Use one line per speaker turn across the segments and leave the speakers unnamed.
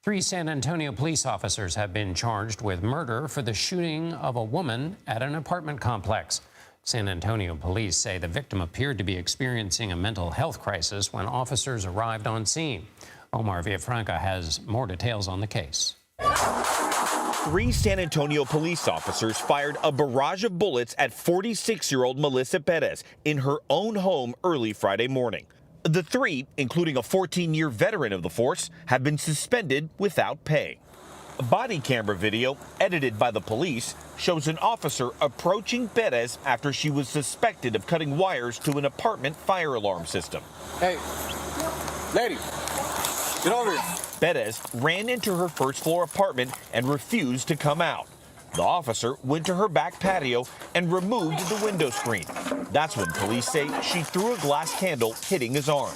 3 San Antonio police officers have been charged with murder for the shooting of a woman at an apartment complex. San Antonio police say the victim appeared to be experiencing a mental health crisis when officers arrived on scene. Omar Villafranca has more details on the case.
3 San Antonio police officers fired a barrage of bullets at 46-year-old Melissa Perez in her own home early Friday morning. The 3, including a 14-year veteran of the force, have been suspended without pay. Body camera video, edited by the police, shows an officer approaching Perez after she was suspected of cutting wires to an apartment fire alarm system.
Hey, lady, get over here.
Perez ran into her first-floor apartment and refused to come out. The officer went to her back patio and removed the window screen. That's when police say she threw a glass candle, hitting his arm.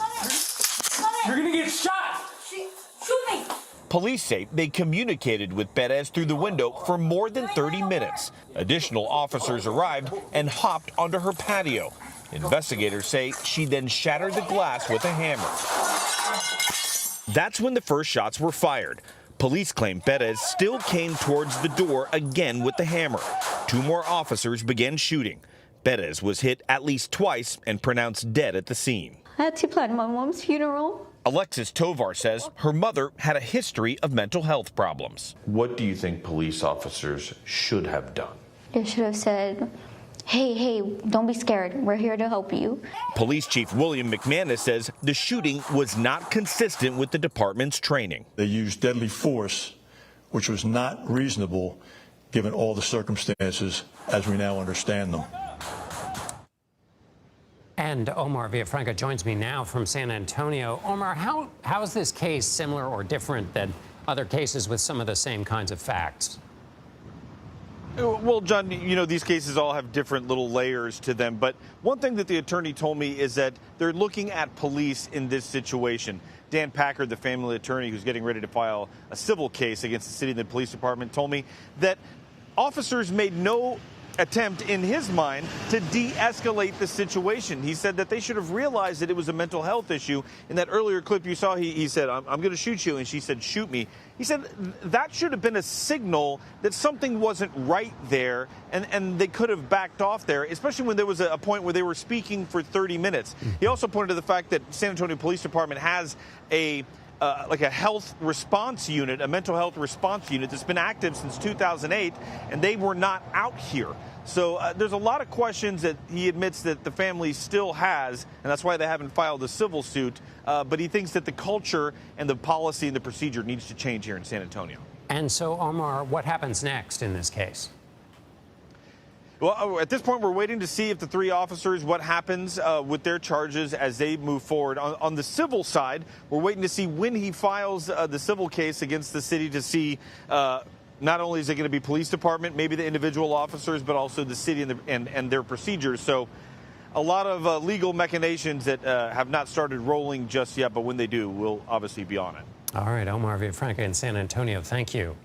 You're gonna get shot!
Shoot me!
Police say they communicated with Perez through the window for more than 30 minutes. Additional officers arrived and hopped onto her patio. Investigators say she then shattered the glass with a hammer. That's when the first shots were fired. Police claim Perez still came towards the door again with the hammer. 2 more officers began shooting. Perez was hit at least twice and pronounced dead at the scene.
I had to plan my mom's funeral.
Alexis Tovar says her mother had a history of mental health problems.
What do you think police officers should have done?
They should have said, hey, don't be scared. We're here to help you.
Police Chief William McManus says the shooting was not consistent with the department's training.
They used deadly force, which was not reasonable given all the circumstances as we now understand them.
And Omar Villafranca joins me now from San Antonio. Omar, how is this case similar or different than other cases with some of the same kinds of facts?
Well, John, you know, these cases all have different little layers to them. But one thing that the attorney told me is that they're looking at police in this situation. Dan Packard, the family attorney who's getting ready to file a civil case against the city and the police department, told me that officers made no attempt in his mind to de-escalate the situation. He said that they should have realized that it was a mental health issue. In that earlier clip you saw, he said, I'm going to shoot you, and she said, shoot me. He said that should have been a signal that something wasn't right there, and they could have backed off there, especially when there was a point where they were speaking for 30 minutes. He also pointed to the fact that San Antonio Police Department has like a health response unit, a mental health response unit that's been active since 2008, and they were not out here. So there's a lot of questions that he admits that the family still has, and that's why they haven't filed a civil suit. But he thinks that the culture and the policy and the procedure needs to change here in San Antonio.
And so, Omar, what happens next in this case?
Well, at this point, we're waiting to see if the 3 officers, what happens with their charges as they move forward. On the civil side, we're waiting to see when he files the civil case against the city to see not only is it going to be police department, maybe the individual officers, but also the city and their procedures. So a lot of legal machinations that have not started rolling just yet, but when they do, we'll obviously be on it.
All right, Omar Villafranca in San Antonio, thank you.